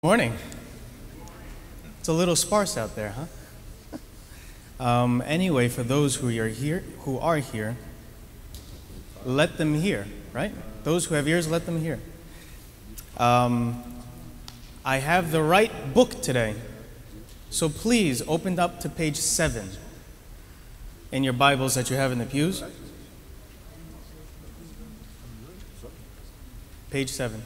Morning. It's a little sparse out there, huh? Anyway, for those who are here, let them hear, right? Those who have ears, let them hear. I have the right book today, so please open up to page 7 in your Bibles that you have in the pews. Page 7.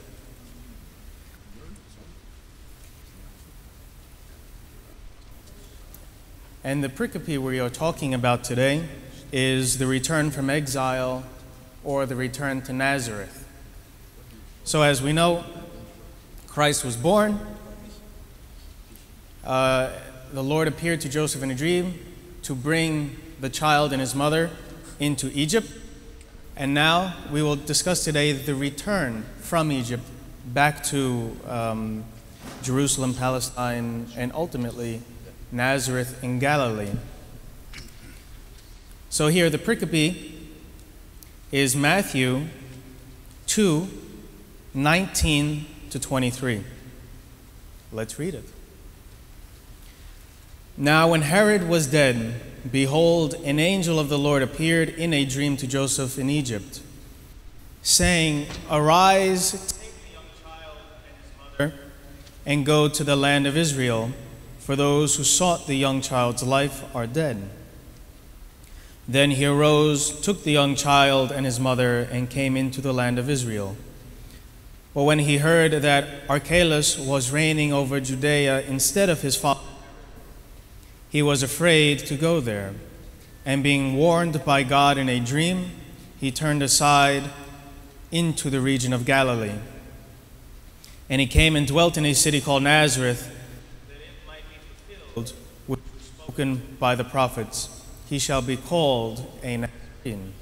And the pericope we are talking about today is the return from exile or the return to Nazareth. So as we know, Christ was born. The Lord appeared to Joseph in a dream to bring the child and his mother into Egypt. And now we will discuss today the return from Egypt back to Jerusalem, Palestine, and ultimately Nazareth in Galilee. So here the pericope is Matthew 2:19 to 23. Let's read it. Now when Herod was dead, behold, an angel of the Lord appeared in a dream to Joseph in Egypt, saying, Arise, take the young child and his mother, and go to the land of Israel, for those who sought the young child's life are dead. Then he arose, took the young child and his mother, and came into the land of Israel. But when he heard that Archelaus was reigning over Judaea instead of his father, he was afraid to go there. And being warned by God in a dream, he turned aside into the region of Galilee. And he came and dwelt in a city called Nazareth, which was spoken by the prophets, he shall be called a Nazarene.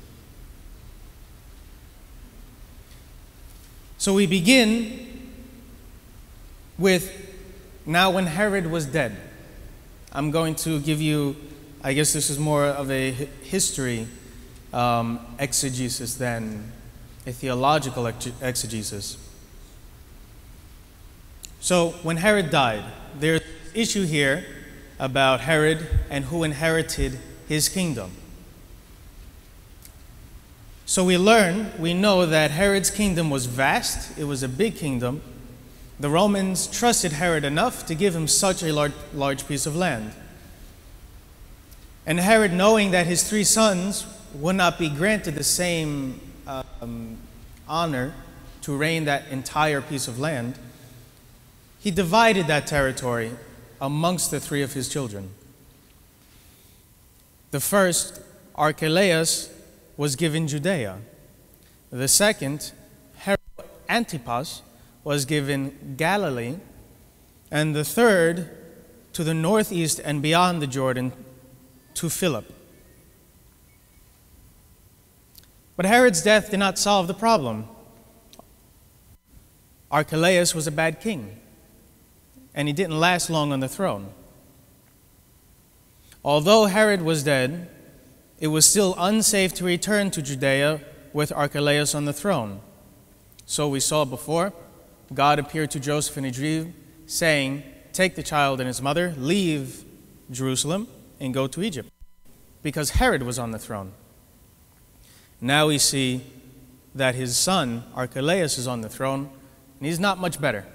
So we begin with, now when Herod was dead. I'm going to give you, I guess this is more of a history exegesis than a theological exegesis. So when Herod died, there's an issue here about Herod and who inherited his kingdom. So we know that Herod's kingdom was vast. It was a big kingdom. The Romans trusted Herod enough to give him such a large piece of land. And Herod, knowing that his 3 sons would not be granted the same honor to reign that entire piece of land, he divided that territory amongst the 3 of his children. The first, Archelaus, was given Judaea. The second, Antipas, was given Galilee. And the third, to the northeast and beyond the Jordan, to Philip. But Herod's death did not solve the problem. Archelaus was a bad king, and he didn't last long on the throne. Although Herod was dead, it was still unsafe to return to Judea with Archelaus on the throne. So we saw before, God appeared to Joseph in a dream, saying, Take the child and his mother, leave Jerusalem, and go to Egypt, because Herod was on the throne. Now we see that his son, Archelaus, is on the throne, and he's not much better.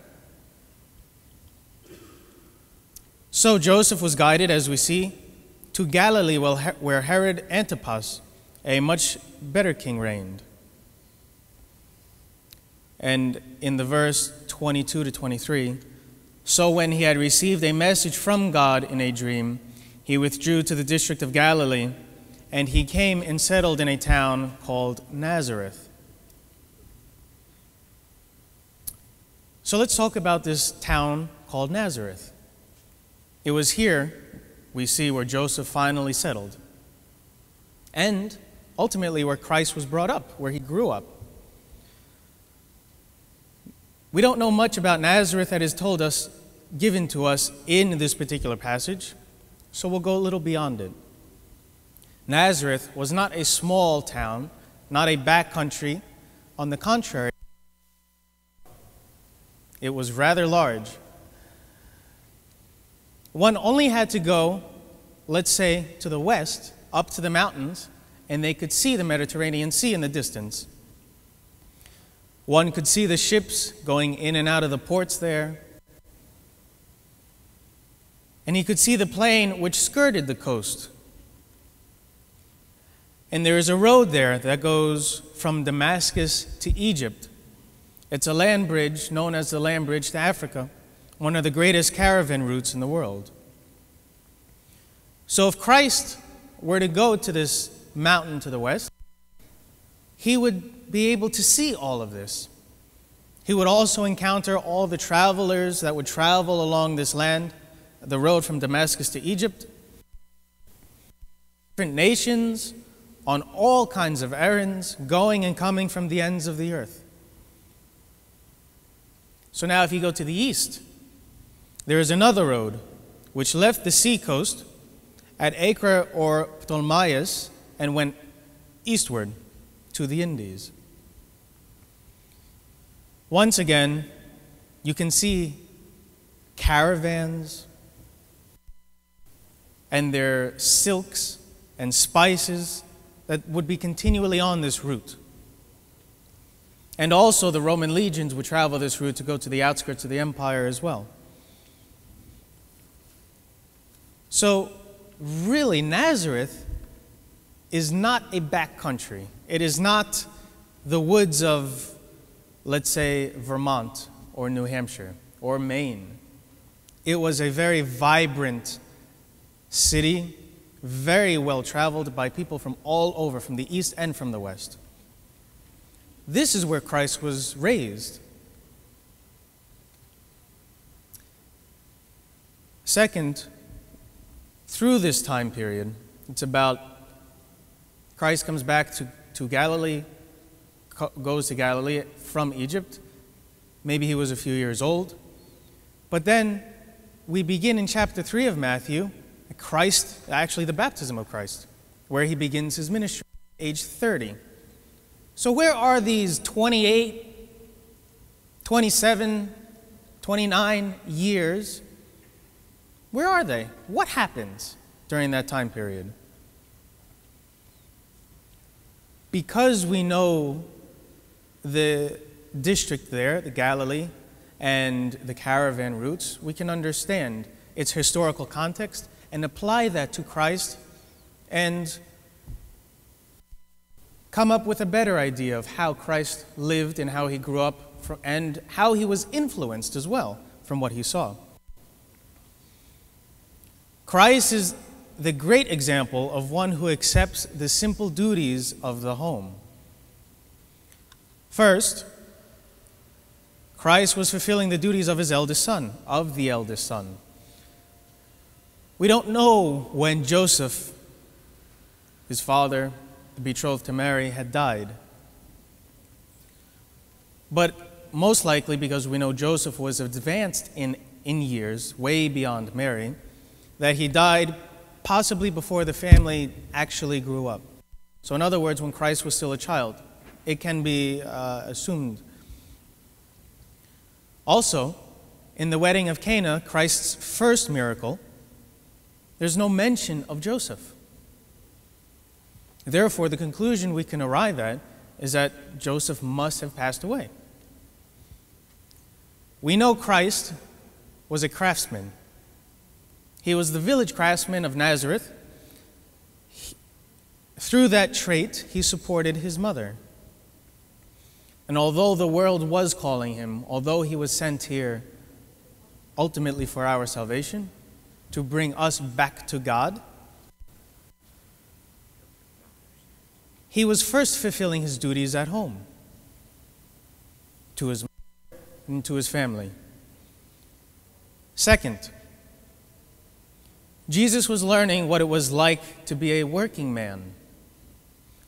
So Joseph was guided, as we see, to Galilee, where Herod Antipas, a much better king, reigned. And in the verse 22 to 23, so when he had received a message from God in a dream, he withdrew to the district of Galilee, and he came and settled in a town called Nazareth. So let's talk about this town called Nazareth. It was here we see where Joseph finally settled, and ultimately where Christ was brought up, where he grew up. We don't know much about Nazareth that is given to us in this particular passage, so we'll go a little beyond it. Nazareth was not a small town, not a back country. On the contrary, it was rather large. one only had to go, let's say, to the west, up to the mountains, and they could see the Mediterranean Sea in the distance. One could see the ships going in and out of the ports there. And he could see the plain which skirted the coast. And there is a road there that goes from Damascus to Egypt. It's a land bridge known as the land bridge to Africa, one of the greatest caravan routes in the world. So if Christ were to go to this mountain to the west, he would be able to see all of this. He would also encounter all the travelers that would travel along this land, the road from Damascus to Egypt, different nations on all kinds of errands, going and coming from the ends of the earth. So now if you go to the east, there is another road which left the sea coast at Acre or Ptolemais and went eastward to the Indies. Once again, you can see caravans and their silks and spices that would be continually on this route. And also the Roman legions would travel this route to go to the outskirts of the empire as well. So really, Nazareth is not a back country. It is not the woods of, let's say, Vermont or New Hampshire or Maine. It was a very vibrant city, very well traveled by people from all over, from the east and from the west. This is where Christ was raised. Second, through this time period, it's about Christ comes back to Galilee, goes to Galilee from Egypt. Maybe he was a few years old. But then we begin in chapter 3 of Matthew, Christ, actually the baptism of Christ, where he begins his ministry at age 30. So where are these 28, 27, 29 years? Where are they? What happens during that time period? Because we know the district there, the Galilee, and the caravan routes, we can understand its historical context and apply that to Christ and come up with a better idea of how Christ lived and how he grew up and how he was influenced as well from what he saw. Christ is the great example of one who accepts the simple duties of the home. First, Christ was fulfilling the duties of his eldest son, of the eldest son. We don't know when Joseph, his father, betrothed to Mary, had died. But most likely, because we know Joseph was advanced in years, way beyond Mary, that he died possibly before the family actually grew up. So in other words, when Christ was still a child, it can be assumed. Also, in the wedding of Cana, Christ's first miracle, there's no mention of Joseph. Therefore, the conclusion we can arrive at is that Joseph must have passed away. We know Christ was a craftsman. He was the village craftsman of Nazareth. Through that trait, he supported his mother. And although the world was calling him, although he was sent here ultimately for our salvation, to bring us back to God, he was first fulfilling his duties at home, to his mother and to his family. Second, Jesus was learning what it was like to be a working man.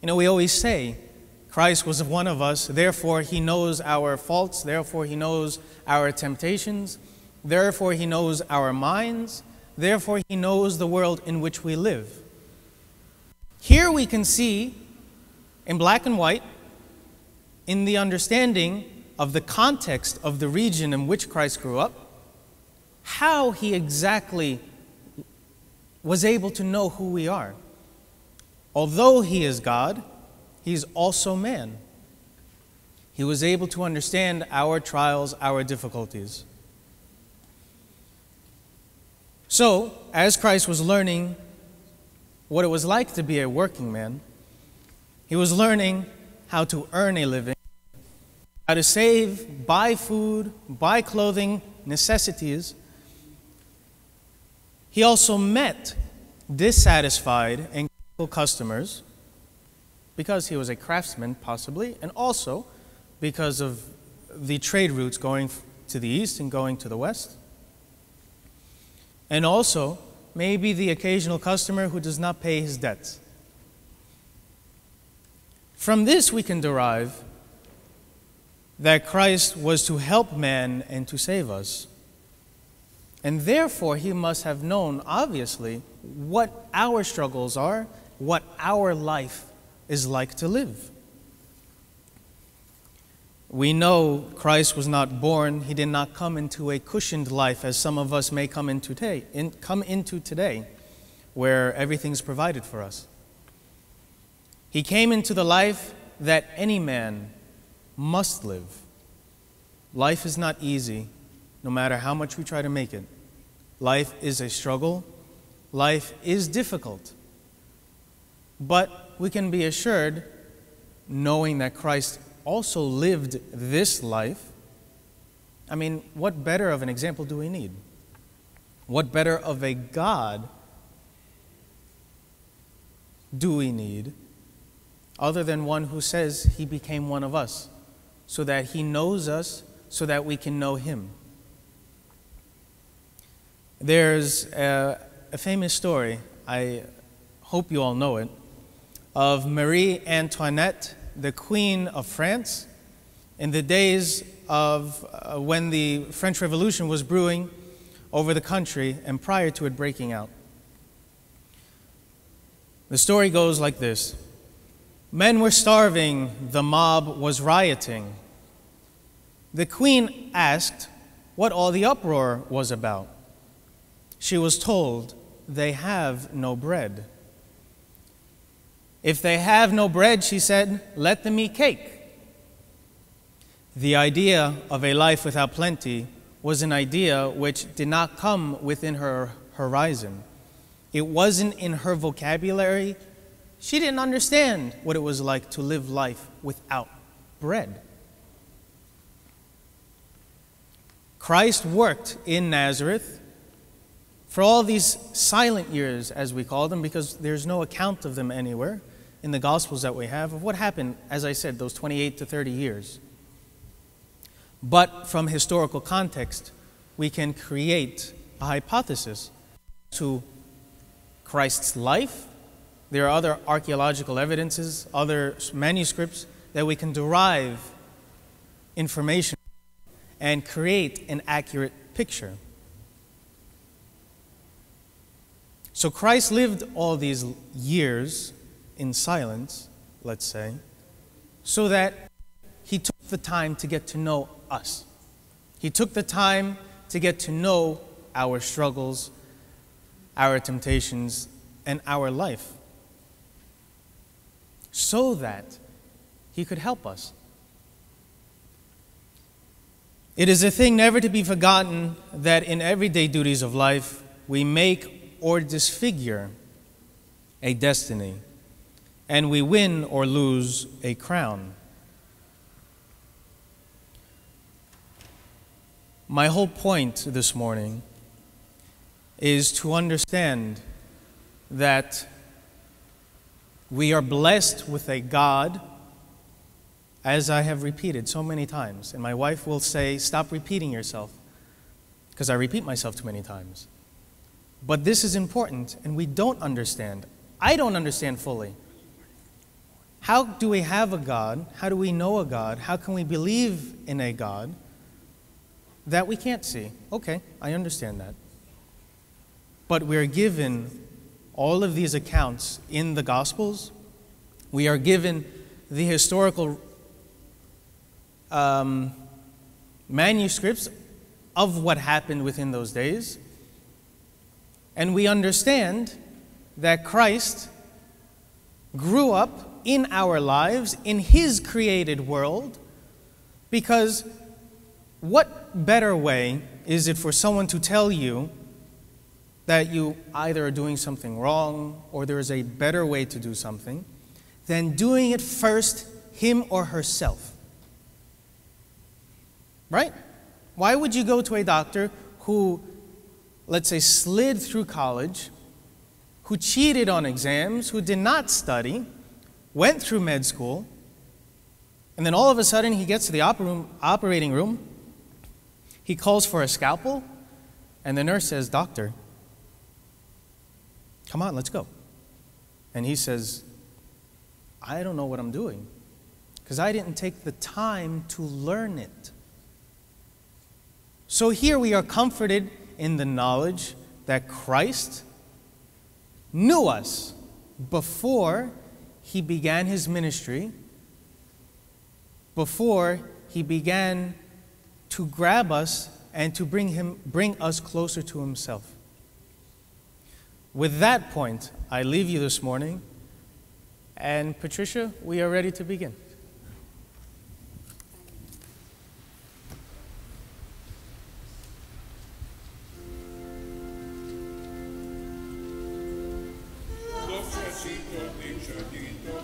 You know, we always say, Christ was one of us, therefore he knows our faults, therefore he knows our temptations, therefore he knows our minds, therefore he knows the world in which we live. Here we can see, in black and white, in the understanding of the context of the region in which Christ grew up, how he exactly was able to know who we are. Although he is God, he's also man. He was able to understand our trials, our difficulties. So, as Christ was learning what it was like to be a working man, he was learning how to earn a living, how to save, buy food, buy clothing, necessities. He also met dissatisfied and critical customers because he was a craftsman, possibly, and also because of the trade routes going to the east and going to the west. And also, maybe the occasional customer who does not pay his debts. From this, we can derive that Christ was to help man and to save us. And therefore, he must have known, obviously, what our struggles are, what our life is like to live. We know Christ was not born, he did not come into a cushioned life as some of us may come into today, where everything's provided for us. He came into the life that any man must live. Life is not easy, no matter how much we try to make it. Life is a struggle. Life is difficult. But we can be assured, knowing that Christ also lived this life. I mean, what better of an example do we need? What better of a God do we need other than one who says he became one of us so that he knows us, so that we can know him? There's a famous story, I hope you all know it, of Marie Antoinette, the Queen of France, in the days of when the French Revolution was brewing over the country and prior to it breaking out. The story goes like this. Men were starving, the mob was rioting. The Queen asked what all the uproar was about. She was told, they have no bread. If they have no bread, she said, let them eat cake. The idea of a life without plenty was an idea which did not come within her horizon. It wasn't in her vocabulary. She didn't understand what it was like to live life without bread. Christ worked in Nazareth for all these silent years, as we call them, because there's no account of them anywhere in the Gospels that we have of what happened, as I said, those 28 to 30 years. But from historical context, we can create a hypothesis to Christ's life. There are other archaeological evidences, other manuscripts that we can derive information and create an accurate picture. So Christ lived all these years in silence, let's say, so that he took the time to get to know us. He took the time to get to know our struggles, our temptations, and our life, so that he could help us. It is a thing never to be forgotten that in everyday duties of life, we make or disfigure a destiny, and we win or lose a crown. My whole point this morning is to understand that we are blessed with a God, as I have repeated so many times, and my wife will say, stop repeating yourself, because I repeat myself too many times. But this is important, and we don't understand. I don't understand fully. How do we have a God? How do we know a God? How can we believe in a God that we can't see? Okay, I understand that. But we're given all of these accounts in the Gospels. We are given the historical manuscripts of what happened within those days. And we understand that Christ grew up in our lives, in His created world, because what better way is it for someone to tell you that you either are doing something wrong or there is a better way to do something than doing it first him or herself? Right? Why would you go to a doctor who, let's say, slid through college, who cheated on exams, who did not study, went through med school, and then all of a sudden he gets to the operating room, he calls for a scalpel, and the nurse says, "Doctor, come on, let's go." And he says, "I don't know what I'm doing because I didn't take the time to learn it." So here we are comforted in the knowledge that Christ knew us before He began His ministry, before He began to grab us and to bring us closer to Himself. With that point, I leave you this morning. And Patricia, we are ready to begin. Lo facito in giardino